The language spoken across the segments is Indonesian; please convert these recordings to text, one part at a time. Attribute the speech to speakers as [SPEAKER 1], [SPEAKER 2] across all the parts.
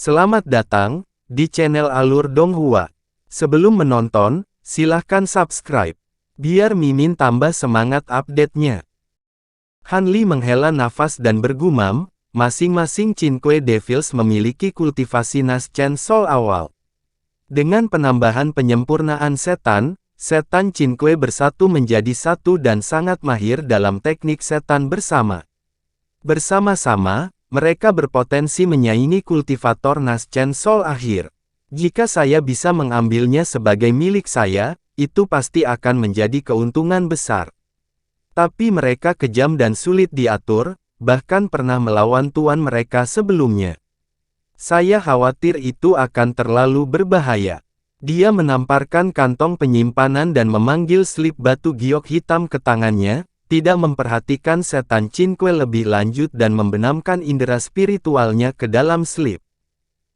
[SPEAKER 1] Selamat datang di channel Alur Donghua. Sebelum menonton, silahkan subscribe, biar Mimin tambah semangat update-nya. Han Li menghela nafas dan bergumam, masing-masing Qin-Kuei Devils memiliki kultivasi Naschen Soul awal. Dengan penambahan penyempurnaan setan, setan Qin-Kuei bersatu menjadi satu dan sangat mahir dalam teknik setan bersama. Bersama-sama, mereka berpotensi menyaingi kultivator Naschen Soul akhir. Jika saya bisa mengambilnya sebagai milik saya, itu pasti akan menjadi keuntungan besar. Tapi mereka kejam dan sulit diatur, bahkan pernah melawan tuan mereka sebelumnya. Saya khawatir itu akan terlalu berbahaya. Dia menamparkan kantong penyimpanan dan memanggil slip batu giok hitam ke tangannya, tidak memperhatikan setan Qin-Kuei lebih lanjut dan membenamkan indera spiritualnya ke dalam slip.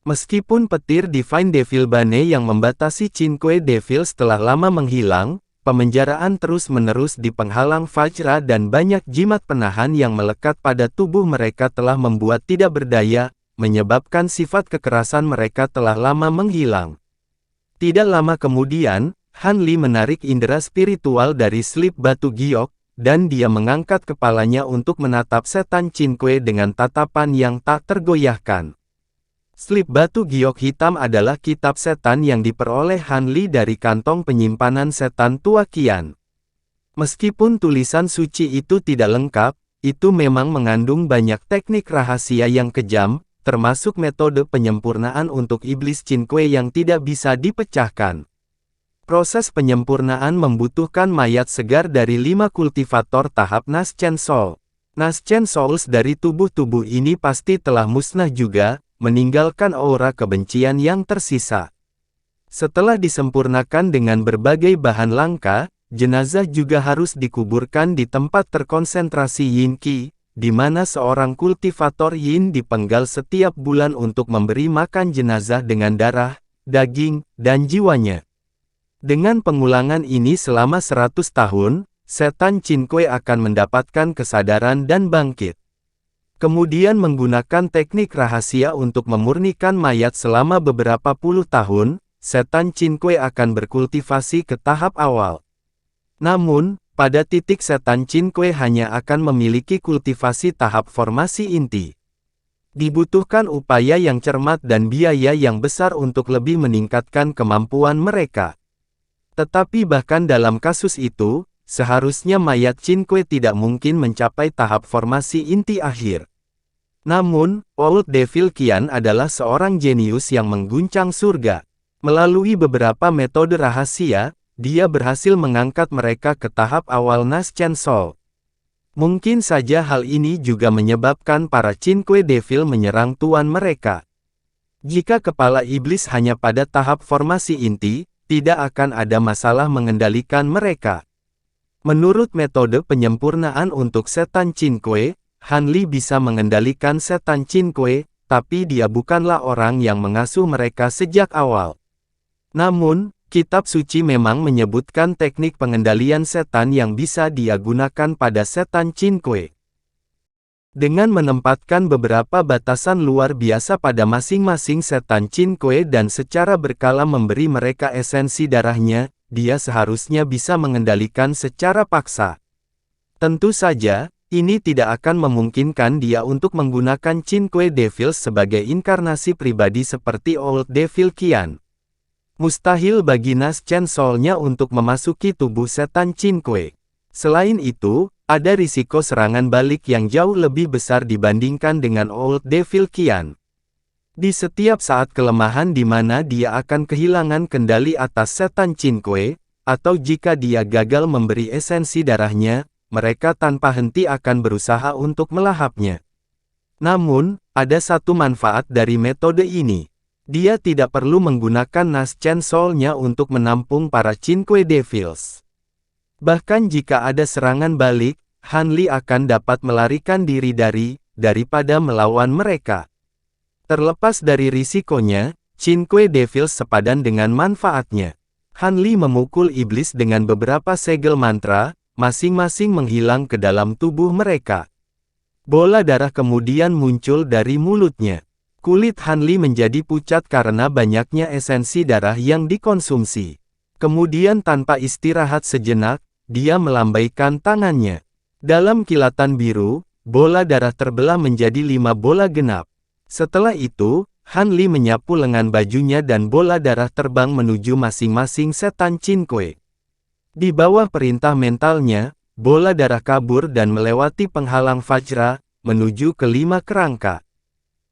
[SPEAKER 1] Meskipun petir Divine Devil Bane yang membatasi Qin-Kuei Devils telah lama menghilang, pemenjaraan terus-menerus di penghalang Vajra dan banyak jimat penahan yang melekat pada tubuh mereka telah membuat tidak berdaya, menyebabkan sifat kekerasan mereka telah lama menghilang. Tidak lama kemudian, Han Li menarik indera spiritual dari slip batu giok, dan dia mengangkat kepalanya untuk menatap setan Qin-Kuei dengan tatapan yang tak tergoyahkan. Slip batu giok hitam adalah kitab setan yang diperoleh Han Li dari kantong penyimpanan setan tua Qian. Meskipun tulisan suci itu tidak lengkap, itu memang mengandung banyak teknik rahasia yang kejam, termasuk metode penyempurnaan untuk iblis Qin-Kuei yang tidak bisa dipecahkan. Proses penyempurnaan membutuhkan mayat segar dari 5 kultivator tahap Naschen Soul. Naschen Souls dari tubuh-tubuh ini pasti telah musnah juga, meninggalkan aura kebencian yang tersisa. Setelah disempurnakan dengan berbagai bahan langka, jenazah juga harus dikuburkan di tempat terkonsentrasi Yin Qi, di mana seorang kultivator Yin dipenggal setiap bulan untuk memberi makan jenazah dengan darah, daging, dan jiwanya. Dengan pengulangan ini selama 100 tahun, setan Qin-Kuei akan mendapatkan kesadaran dan bangkit. Kemudian menggunakan teknik rahasia untuk memurnikan mayat selama beberapa puluh tahun, setan Qin-Kuei akan berkultivasi ke tahap awal. Namun, pada titik setan Qin-Kuei hanya akan memiliki kultivasi tahap formasi inti. Dibutuhkan upaya yang cermat dan biaya yang besar untuk lebih meningkatkan kemampuan mereka. Tetapi bahkan dalam kasus itu, seharusnya mayat Qin-Kuei tidak mungkin mencapai tahap formasi inti akhir. Namun, Old Devil Qian adalah seorang jenius yang mengguncang surga. Melalui beberapa metode rahasia, dia berhasil mengangkat mereka ke tahap awal Naschen Soul. Mungkin saja hal ini juga menyebabkan para Qin-Kuei Devil menyerang tuan mereka. Jika kepala iblis hanya pada tahap formasi inti, tidak akan ada masalah mengendalikan mereka. Menurut metode penyempurnaan untuk setan Qin-Kuei, Han Li bisa mengendalikan setan Qin-Kuei, tapi dia bukanlah orang yang mengasuh mereka sejak awal. Namun, kitab suci memang menyebutkan teknik pengendalian setan yang bisa dia gunakan pada setan Qin-Kuei. Dengan menempatkan beberapa batasan luar biasa pada masing-masing setan Qin-Kuei dan secara berkala memberi mereka esensi darahnya, dia seharusnya bisa mengendalikan secara paksa. Tentu saja, ini tidak akan memungkinkan dia untuk menggunakan Qin-Kuei Devils sebagai inkarnasi pribadi seperti Old Devil Qian. Mustahil bagi Naschen Soul-nya untuk memasuki tubuh setan Qin-Kuei. Selain itu, ada risiko serangan balik yang jauh lebih besar dibandingkan dengan Old Devil Qian. Di setiap saat kelemahan di mana dia akan kehilangan kendali atas setan Qin-Kuei, atau jika dia gagal memberi esensi darahnya, mereka tanpa henti akan berusaha untuk melahapnya. Namun, ada satu manfaat dari metode ini. Dia tidak perlu menggunakan Naschen Soul-nya untuk menampung para Qin-Kuei Devils. Bahkan jika ada serangan balik, Han Li akan dapat melarikan diri daripada melawan mereka. Terlepas dari risikonya, Qin-Kuei Devils sepadan dengan manfaatnya. Han Li memukul iblis dengan beberapa segel mantra, masing-masing menghilang ke dalam tubuh mereka. Bola darah kemudian muncul dari mulutnya. Kulit Hanli menjadi pucat karena banyaknya esensi darah yang dikonsumsi. Kemudian tanpa istirahat sejenak, dia melambaikan tangannya. Dalam kilatan biru, bola darah terbelah menjadi 5 bola genap. Setelah itu, Hanli menyapu lengan bajunya dan bola darah terbang menuju masing-masing setan Qin Kuei. Di bawah perintah mentalnya, bola darah kabur dan melewati penghalang Fajra, menuju ke 5 kerangka.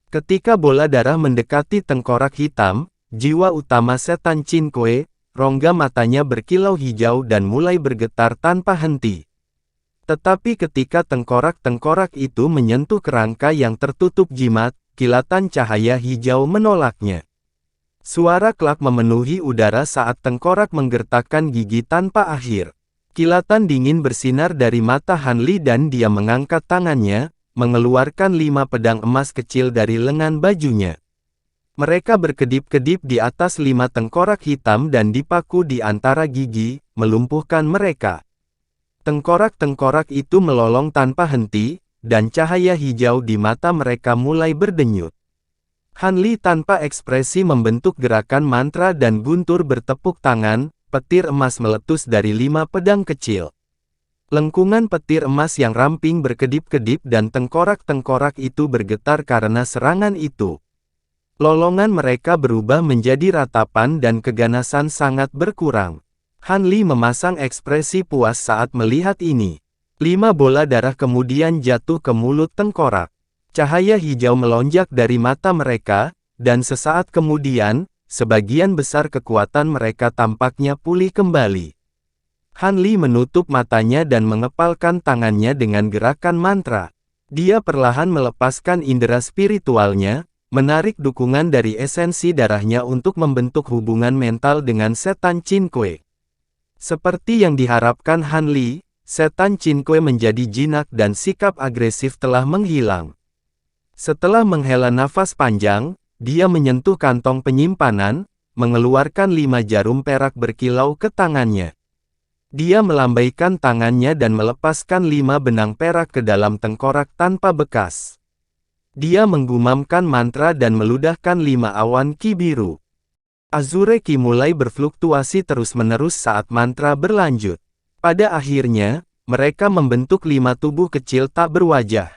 [SPEAKER 1] Ketika bola darah mendekati tengkorak hitam, jiwa utama setan Qin Kuei, rongga matanya berkilau hijau dan mulai bergetar tanpa henti. Tetapi ketika tengkorak-tengkorak itu menyentuh kerangka yang tertutup jimat, kilatan cahaya hijau menolaknya. Suara klak memenuhi udara saat tengkorak menggertakkan gigi tanpa akhir. Kilatan dingin bersinar dari mata Hanli dan dia mengangkat tangannya, mengeluarkan 5 pedang emas kecil dari lengan bajunya. Mereka berkedip-kedip di atas 5 tengkorak hitam dan dipaku di antara gigi, melumpuhkan mereka. Tengkorak-tengkorak itu melolong tanpa henti, dan cahaya hijau di mata mereka mulai berdenyut. Hanli tanpa ekspresi membentuk gerakan mantra dan guntur bertepuk tangan, petir emas meletus dari 5 pedang kecil. Lengkungan petir emas yang ramping berkedip-kedip dan tengkorak-tengkorak itu bergetar karena serangan itu. Lolongan mereka berubah menjadi ratapan dan keganasan sangat berkurang. Hanli memasang ekspresi puas saat melihat ini. 5 bola darah kemudian jatuh ke mulut tengkorak. Cahaya hijau melonjak dari mata mereka, dan sesaat kemudian, sebagian besar kekuatan mereka tampaknya pulih kembali. Hanli menutup matanya dan mengepalkan tangannya dengan gerakan mantra. Dia perlahan melepaskan indera spiritualnya, menarik dukungan dari esensi darahnya untuk membentuk hubungan mental dengan setan Qin Kuei. Seperti yang diharapkan Hanli, setan Qin Kuei menjadi jinak dan sikap agresif telah menghilang. Setelah menghela nafas panjang, dia menyentuh kantong penyimpanan, mengeluarkan 5 jarum perak berkilau ke tangannya. Dia melambaikan tangannya dan melepaskan 5 benang perak ke dalam tengkorak tanpa bekas. Dia menggumamkan mantra dan meludahkan 5 awan ki biru. Azure Ki mulai berfluktuasi terus-menerus saat mantra berlanjut. Pada akhirnya, mereka membentuk 5 tubuh kecil tak berwajah.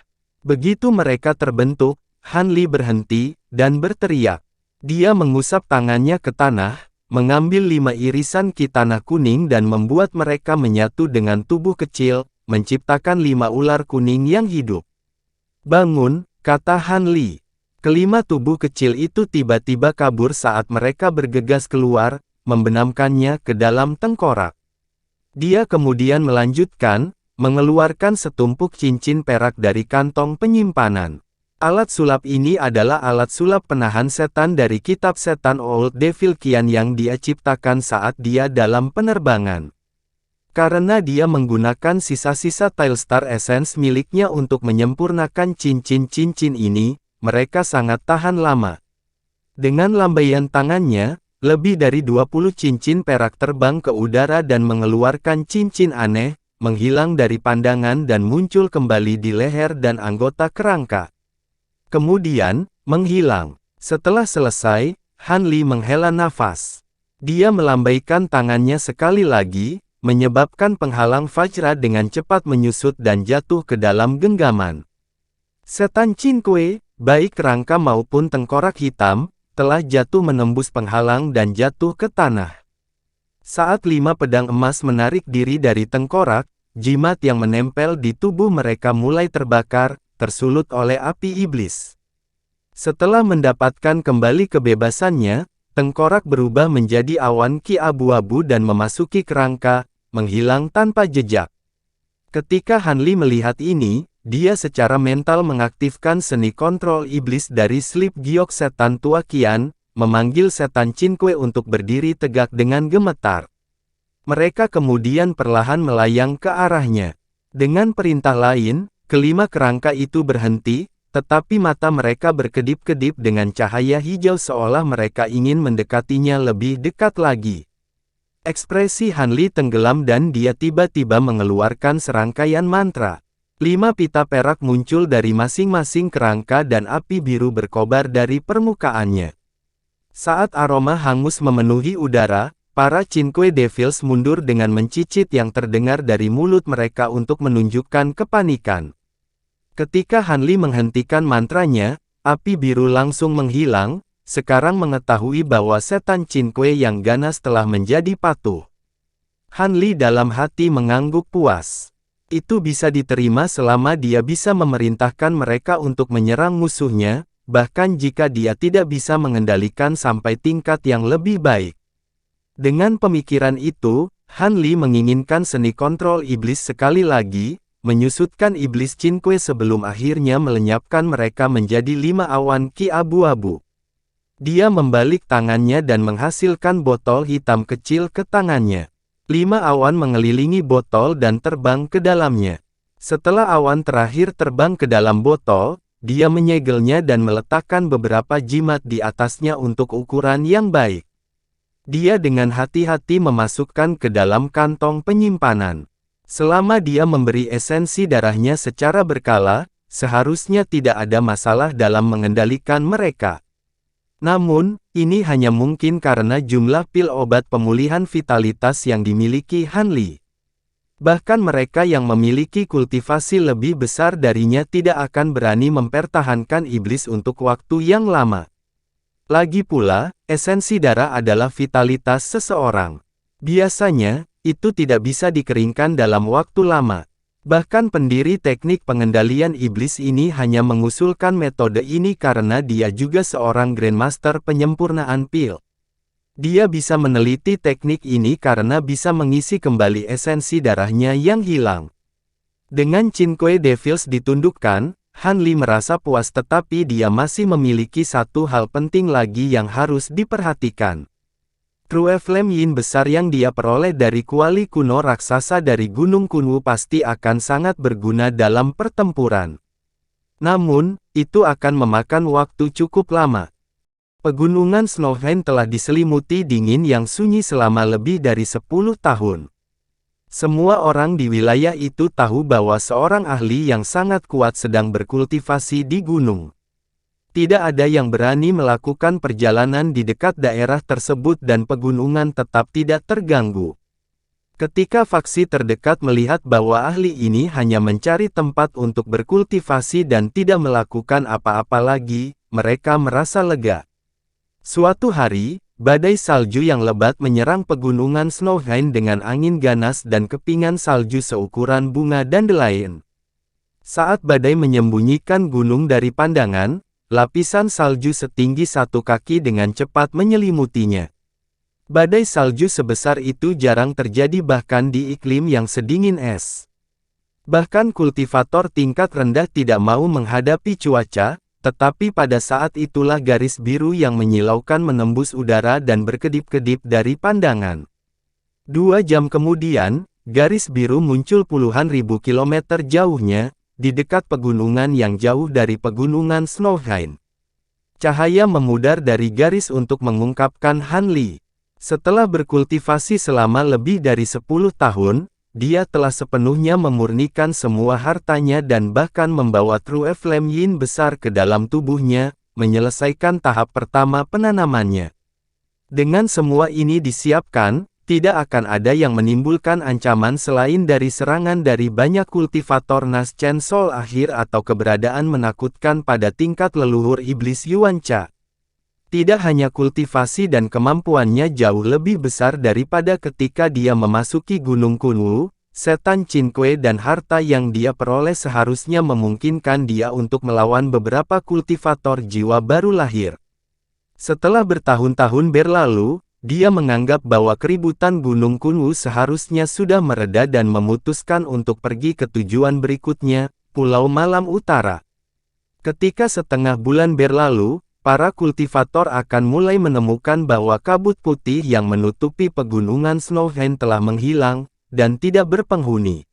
[SPEAKER 1] Begitu mereka terbentuk, Hanli berhenti, dan berteriak. Dia mengusap tangannya ke tanah, mengambil 5 irisan ki tanah kuning dan membuat mereka menyatu dengan tubuh kecil, menciptakan 5 ular kuning yang hidup. "Bangun," kata Hanli. Kelima tubuh kecil itu tiba-tiba kabur saat mereka bergegas keluar, membenamkannya ke dalam tengkorak. Dia kemudian melanjutkan, mengeluarkan setumpuk cincin perak dari kantong penyimpanan. Alat sulap ini adalah alat sulap penahan setan dari kitab setan Old Devil Qian yang dia ciptakan saat dia dalam penerbangan. Karena dia menggunakan sisa-sisa Tailstar Essence miliknya untuk menyempurnakan cincin-cincin ini, mereka sangat tahan lama. Dengan lambaian tangannya, lebih dari 20 cincin perak terbang ke udara dan mengeluarkan cincin aneh, menghilang dari pandangan dan muncul kembali di leher dan anggota kerangka. Kemudian, menghilang. Setelah selesai, Hanli menghela nafas. Dia melambaikan tangannya sekali lagi, menyebabkan penghalang Fajra dengan cepat menyusut dan jatuh ke dalam genggaman. Setan Qin Kuei, baik kerangka maupun tengkorak hitam, telah jatuh menembus penghalang dan jatuh ke tanah. Saat 5 pedang emas menarik diri dari tengkorak, jimat yang menempel di tubuh mereka mulai terbakar, tersulut oleh api iblis. Setelah mendapatkan kembali kebebasannya, tengkorak berubah menjadi awan ki abu-abu dan memasuki kerangka, menghilang tanpa jejak. Ketika Hanli melihat ini, dia secara mental mengaktifkan seni kontrol iblis dari Sleep Giok Setan Tua Qian, memanggil setan Qin Kuei untuk berdiri tegak dengan gemetar. Mereka kemudian perlahan melayang ke arahnya. Dengan perintah lain, kelima kerangka itu berhenti, tetapi mata mereka berkedip-kedip dengan cahaya hijau seolah mereka ingin mendekatinya lebih dekat lagi. Ekspresi Hanli tenggelam dan dia tiba-tiba mengeluarkan serangkaian mantra. 5 pita perak muncul dari masing-masing kerangka dan api biru berkobar dari permukaannya. Saat aroma hangus memenuhi udara, para Cinque Devils mundur dengan mencicit yang terdengar dari mulut mereka untuk menunjukkan kepanikan. Ketika Hanli menghentikan mantranya, api biru langsung menghilang, sekarang mengetahui bahwa setan Cinque yang ganas telah menjadi patuh. Hanli dalam hati mengangguk puas. Itu bisa diterima selama dia bisa memerintahkan mereka untuk menyerang musuhnya, bahkan jika dia tidak bisa mengendalikan sampai tingkat yang lebih baik. Dengan pemikiran itu, Hanli menginginkan seni kontrol iblis sekali lagi, menyusutkan iblis Cinque sebelum akhirnya melenyapkan mereka menjadi 5 awan ki abu-abu. Dia membalik tangannya dan menghasilkan botol hitam kecil ke tangannya. 5 awan mengelilingi botol dan terbang ke dalamnya. Setelah awan terakhir terbang ke dalam botol, dia menyegelnya dan meletakkan beberapa jimat di atasnya untuk ukuran yang baik. Dia dengan hati-hati memasukkan ke dalam kantong penyimpanan. Selama dia memberi esensi darahnya secara berkala, seharusnya tidak ada masalah dalam mengendalikan mereka. Namun, ini hanya mungkin karena jumlah pil obat pemulihan vitalitas yang dimiliki Hanli. Bahkan mereka yang memiliki kultivasi lebih besar darinya tidak akan berani mempertahankan iblis untuk waktu yang lama. Lagi pula, esensi darah adalah vitalitas seseorang. Biasanya, itu tidak bisa dikeringkan dalam waktu lama. Bahkan pendiri teknik pengendalian iblis ini hanya mengusulkan metode ini karena dia juga seorang Grandmaster penyempurnaan pil. Dia bisa meneliti teknik ini karena bisa mengisi kembali esensi darahnya yang hilang. Dengan Cinque Devils ditundukkan, Hanli merasa puas tetapi dia masih memiliki satu hal penting lagi yang harus diperhatikan. True Flame Yin besar yang dia peroleh dari kuali kuno raksasa dari Gunung Kunwu pasti akan sangat berguna dalam pertempuran. Namun, itu akan memakan waktu cukup lama. Pegunungan Snowfen telah diselimuti dingin yang sunyi selama lebih dari 10 tahun. Semua orang di wilayah itu tahu bahwa seorang ahli yang sangat kuat sedang berkultivasi di gunung. Tidak ada yang berani melakukan perjalanan di dekat daerah tersebut dan pegunungan tetap tidak terganggu. Ketika faksi terdekat melihat bahwa ahli ini hanya mencari tempat untuk berkultivasi dan tidak melakukan apa-apa lagi, mereka merasa lega. Suatu hari, badai salju yang lebat menyerang pegunungan Snowfen dengan angin ganas dan kepingan salju seukuran bunga dandelion. Saat badai menyembunyikan gunung dari pandangan, lapisan salju setinggi 1 kaki dengan cepat menyelimutinya. Badai salju sebesar itu jarang terjadi bahkan di iklim yang sedingin es. Bahkan kultivator tingkat rendah tidak mau menghadapi cuaca, tetapi pada saat itulah garis biru yang menyilaukan menembus udara dan berkedip-kedip dari pandangan. 2 jam kemudian, garis biru muncul puluhan ribu kilometer jauhnya, di dekat pegunungan yang jauh dari pegunungan Snowfen. Cahaya memudar dari garis untuk mengungkapkan Hanli. Setelah berkultivasi selama lebih dari 10 tahun, dia telah sepenuhnya memurnikan semua hartanya dan bahkan membawa True Flame Yin besar ke dalam tubuhnya, menyelesaikan tahap pertama penanamannya. Dengan semua ini disiapkan, tidak akan ada yang menimbulkan ancaman selain dari serangan dari banyak kultivator Naschen Soul akhir atau keberadaan menakutkan pada tingkat leluhur iblis Yuancha. Tidak hanya kultivasi dan kemampuannya jauh lebih besar daripada ketika dia memasuki Gunung Kunwu, setan Cinque dan harta yang dia peroleh seharusnya memungkinkan dia untuk melawan beberapa kultivator jiwa baru lahir. Setelah bertahun-tahun berlalu, dia menganggap bahwa keributan Gunung Kunwu seharusnya sudah mereda dan memutuskan untuk pergi ke tujuan berikutnya, Pulau Malam Utara. Ketika setengah bulan berlalu, para kultivator akan mulai menemukan bahwa kabut putih yang menutupi pegunungan Snowfen telah menghilang, dan tidak berpenghuni.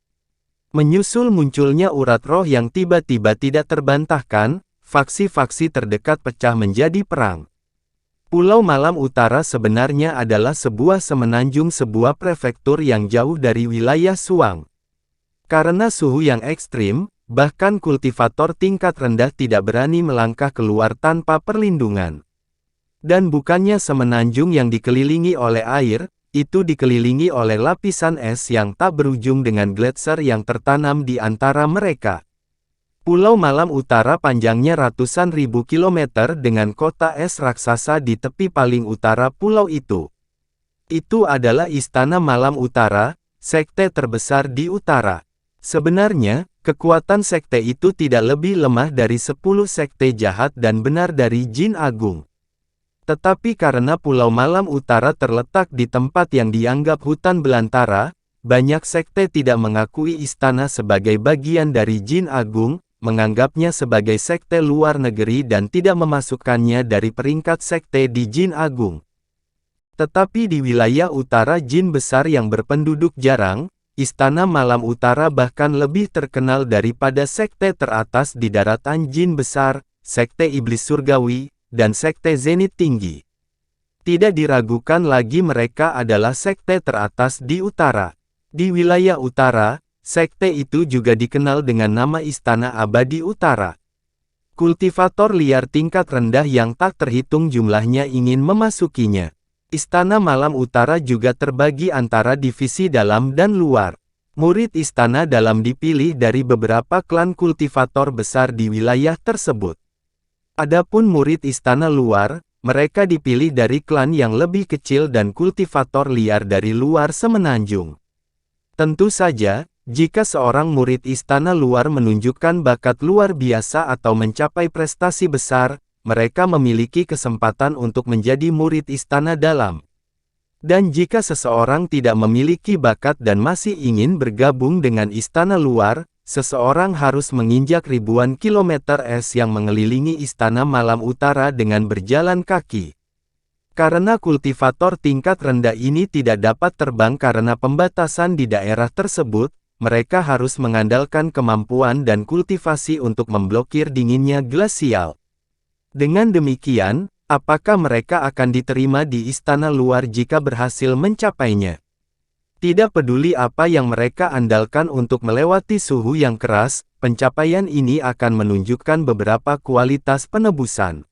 [SPEAKER 1] Menyusul munculnya urat roh yang tiba-tiba tidak terbantahkan, faksi-faksi terdekat pecah menjadi perang. Pulau Malam Utara sebenarnya adalah sebuah semenanjung sebuah prefektur yang jauh dari wilayah Suang. Karena suhu yang ekstrim, bahkan kultivator tingkat rendah tidak berani melangkah keluar tanpa perlindungan. Dan bukannya semenanjung yang dikelilingi oleh air, itu dikelilingi oleh lapisan es yang tak berujung dengan gletser yang tertanam di antara mereka. Pulau Malam Utara panjangnya ratusan ribu kilometer dengan kota es raksasa di tepi paling utara pulau itu. Itu adalah Istana Malam Utara, sekte terbesar di utara. Sebenarnya, kekuatan sekte itu tidak lebih lemah dari 10 sekte jahat dan benar dari Jin Agung. Tetapi karena Pulau Malam Utara terletak di tempat yang dianggap hutan belantara, banyak sekte tidak mengakui istana sebagai bagian dari Jin Agung, menganggapnya sebagai sekte luar negeri dan tidak memasukkannya dari peringkat sekte di Jin Agung. Tetapi di wilayah utara Jin besar yang berpenduduk jarang, Istana Malam Utara bahkan lebih terkenal daripada sekte teratas di daratan Jin besar, sekte Iblis Surgawi, dan sekte Zenit Tinggi. Tidak diragukan lagi mereka adalah sekte teratas di utara. Di wilayah utara, sekte itu juga dikenal dengan nama Istana Abadi Utara. Kultivator liar tingkat rendah yang tak terhitung jumlahnya ingin memasukinya. Istana Malam Utara juga terbagi antara divisi dalam dan luar. Murid Istana Dalam dipilih dari beberapa klan kultivator besar di wilayah tersebut. Adapun murid Istana Luar, mereka dipilih dari klan yang lebih kecil dan kultivator liar dari luar semenanjung. Tentu saja, jika seorang murid Istana Luar menunjukkan bakat luar biasa atau mencapai prestasi besar, mereka memiliki kesempatan untuk menjadi murid Istana Dalam. Dan jika seseorang tidak memiliki bakat dan masih ingin bergabung dengan Istana Luar, seseorang harus menginjak ribuan kilometer es yang mengelilingi Istana Malam Utara dengan berjalan kaki. Karena kultivator tingkat rendah ini tidak dapat terbang karena pembatasan di daerah tersebut, mereka harus mengandalkan kemampuan dan kultivasi untuk memblokir dinginnya glasial. Dengan demikian, apakah mereka akan diterima di Istana Luar jika berhasil mencapainya? Tidak peduli apa yang mereka andalkan untuk melewati suhu yang keras, pencapaian ini akan menunjukkan beberapa kualitas penebusan.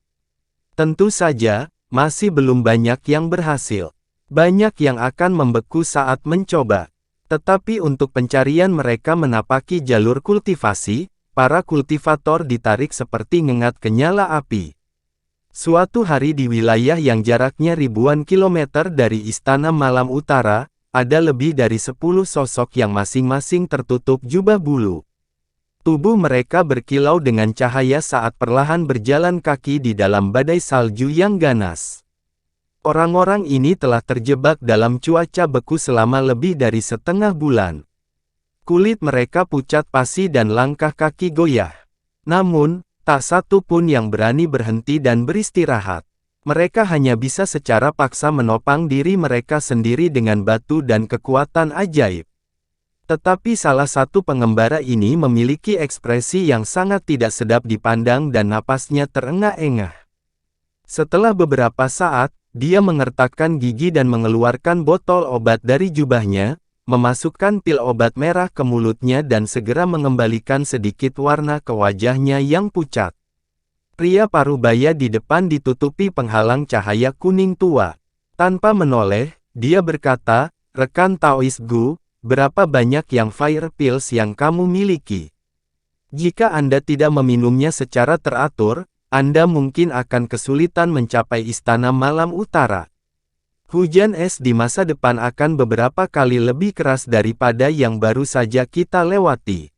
[SPEAKER 1] Tentu saja, masih belum banyak yang berhasil. Banyak yang akan membeku saat mencoba. Tetapi untuk pencarian mereka menapaki jalur kultivasi, para kultivator ditarik seperti ngengat ke nyala api. Suatu hari di wilayah yang jaraknya ribuan kilometer dari Istana Malam Utara, ada lebih dari 10 sosok yang masing-masing tertutup jubah bulu. Tubuh mereka berkilau dengan cahaya saat perlahan berjalan kaki di dalam badai salju yang ganas. Orang-orang ini telah terjebak dalam cuaca beku selama lebih dari setengah bulan. Kulit mereka pucat pasi dan langkah kaki goyah. Namun, tak satu pun yang berani berhenti dan beristirahat. Mereka hanya bisa secara paksa menopang diri mereka sendiri dengan batu dan kekuatan ajaib. Tetapi salah satu pengembara ini memiliki ekspresi yang sangat tidak sedap dipandang dan napasnya terengah-engah. Setelah beberapa saat, dia mengertakkan gigi dan mengeluarkan botol obat dari jubahnya, memasukkan pil obat merah ke mulutnya dan segera mengembalikan sedikit warna ke wajahnya yang pucat. Pria parubaya di depan ditutupi penghalang cahaya kuning tua. Tanpa menoleh, dia berkata, "Rekan Taoist Gu, berapa banyak yang fire pills yang kamu miliki? Jika Anda tidak meminumnya secara teratur, Anda mungkin akan kesulitan mencapai Istana Malam Utara. Hujan es di masa depan akan beberapa kali lebih keras daripada yang baru saja kita lewati."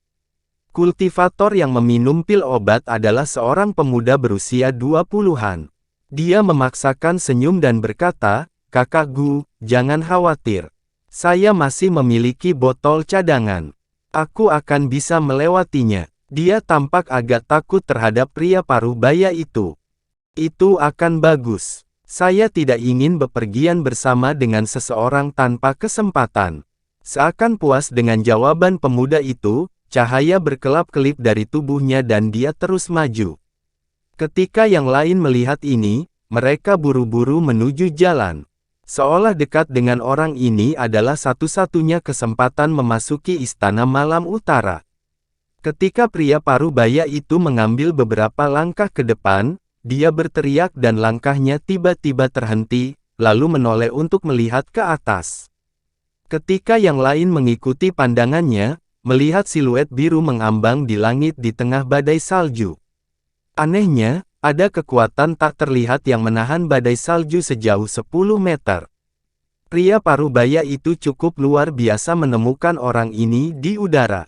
[SPEAKER 1] Kultivator yang meminum pil obat adalah seorang pemuda berusia 20-an. Dia memaksakan senyum dan berkata, "Kakak Gu, jangan khawatir. Saya masih memiliki botol cadangan. Aku akan bisa melewatinya." Dia tampak agak takut terhadap pria parubaya itu. "Itu akan bagus. Saya tidak ingin bepergian bersama dengan seseorang tanpa kesempatan." Seakan puas dengan jawaban pemuda itu, cahaya berkelap-kelip dari tubuhnya dan dia terus maju. Ketika yang lain melihat ini, mereka buru-buru menuju jalan. Seolah dekat dengan orang ini adalah satu-satunya kesempatan memasuki Istana Malam Utara. Ketika pria parubaya itu mengambil beberapa langkah ke depan, dia berteriak dan langkahnya tiba-tiba terhenti, lalu menoleh untuk melihat ke atas. Ketika yang lain mengikuti pandangannya, melihat siluet biru mengambang di langit di tengah badai salju. Anehnya, ada kekuatan tak terlihat yang menahan badai salju sejauh 10 meter. Pria parubaya itu cukup luar biasa menemukan orang ini di udara.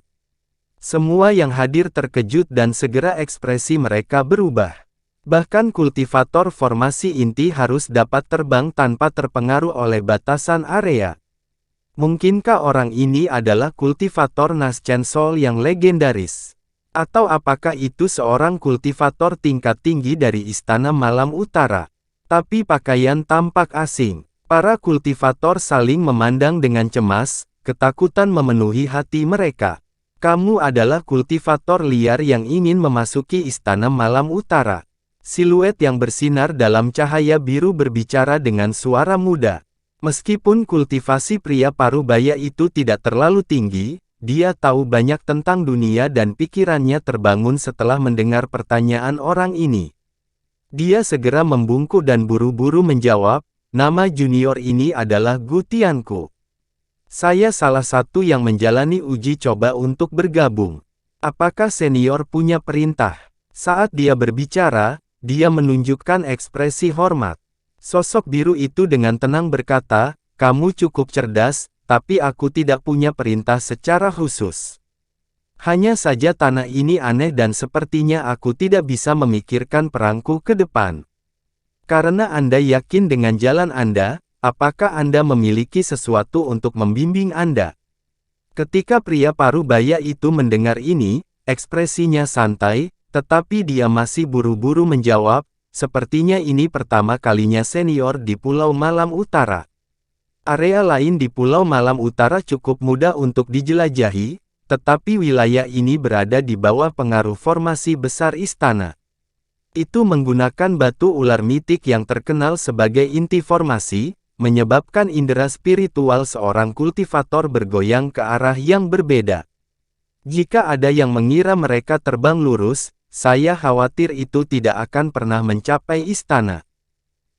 [SPEAKER 1] Semua yang hadir terkejut dan segera ekspresi mereka berubah. Bahkan kultivator formasi inti harus dapat terbang tanpa terpengaruh oleh batasan area. Mungkinkah orang ini adalah kultivator Naschensol yang legendaris? Atau apakah itu seorang kultivator tingkat tinggi dari Istana Malam Utara? Tapi pakaian tampak asing. Para kultivator saling memandang dengan cemas, ketakutan memenuhi hati mereka. Kamu adalah kultivator liar yang ingin memasuki Istana Malam Utara. Siluet yang bersinar dalam cahaya biru berbicara dengan suara muda. Meskipun kultivasi pria parubaya itu tidak terlalu tinggi, dia tahu banyak tentang dunia dan pikirannya terbangun setelah mendengar pertanyaan orang ini. Dia segera membungkuk dan buru-buru menjawab, nama junior ini adalah Gutianku. Saya salah satu yang menjalani uji coba untuk bergabung. Apakah senior punya perintah? Saat dia berbicara, dia menunjukkan ekspresi hormat. Sosok biru itu dengan tenang berkata, kamu cukup cerdas, tapi aku tidak punya perintah secara khusus. Hanya saja tanah ini aneh dan sepertinya aku tidak bisa memikirkan perangku ke depan. Karena Anda yakin dengan jalan Anda, apakah Anda memiliki sesuatu untuk membimbing Anda? Ketika pria parubaya itu mendengar ini, ekspresinya santai, tetapi dia masih buru-buru menjawab, sepertinya ini pertama kalinya senior di Pulau Malam Utara. Area lain di Pulau Malam Utara cukup mudah untuk dijelajahi, tetapi wilayah ini berada di bawah pengaruh formasi besar istana. Itu menggunakan batu ular mitik yang terkenal sebagai inti formasi, menyebabkan indera spiritual seorang kultivator bergoyang ke arah yang berbeda. Jika ada yang mengira mereka terbang lurus, saya khawatir itu tidak akan pernah mencapai istana.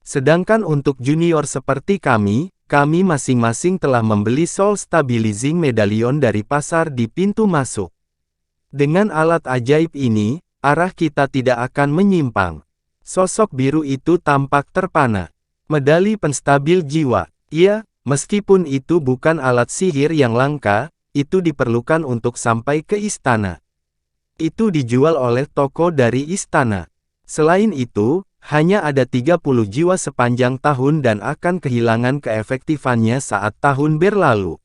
[SPEAKER 1] Sedangkan untuk junior seperti kami masing-masing telah membeli Soul Stabilizing Medallion dari pasar di pintu masuk. Dengan alat ajaib ini, arah kita tidak akan menyimpang. Sosok biru itu tampak terpana. Medali penstabil jiwa. Iya, meskipun itu bukan alat sihir yang langka, itu diperlukan untuk sampai ke istana. Itu dijual oleh toko dari istana. Selain itu, hanya ada 30 jiwa sepanjang tahun dan akan kehilangan keefektifannya saat tahun berlalu.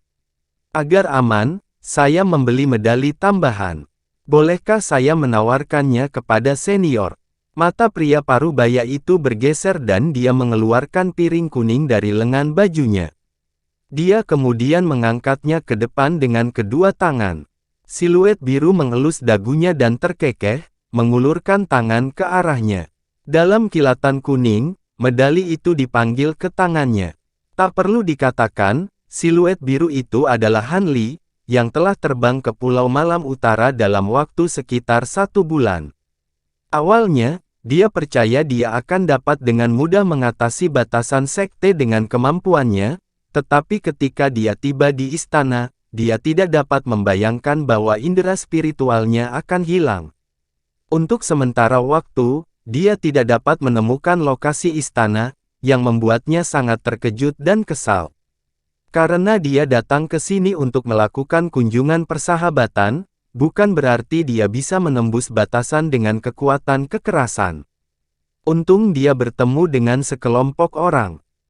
[SPEAKER 1] Agar aman, saya membeli medali tambahan. Bolehkah saya menawarkannya kepada senior? Mata pria parubaya itu bergeser dan dia mengeluarkan piring kuning dari lengan bajunya. Dia kemudian mengangkatnya ke depan dengan kedua tangan. Siluet biru mengelus dagunya dan terkekeh, mengulurkan tangan ke arahnya. Dalam kilatan kuning, medali itu dipanggil ke tangannya. Tak perlu dikatakan, siluet biru itu adalah Han Li, yang telah terbang ke Pulau Malam Utara dalam waktu sekitar 1 bulan. Awalnya, dia percaya dia akan dapat dengan mudah mengatasi batasan sekte dengan kemampuannya, tetapi ketika dia tiba di istana, dia tidak dapat membayangkan bahwa indera spiritualnya akan hilang. Untuk sementara waktu, dia tidak dapat menemukan lokasi istana, yang membuatnya sangat terkejut dan kesal. Karena dia datang ke sini untuk melakukan kunjungan persahabatan, bukan berarti dia bisa menembus batasan dengan kekuatan kekerasan. Untung dia bertemu dengan sekelompok orang.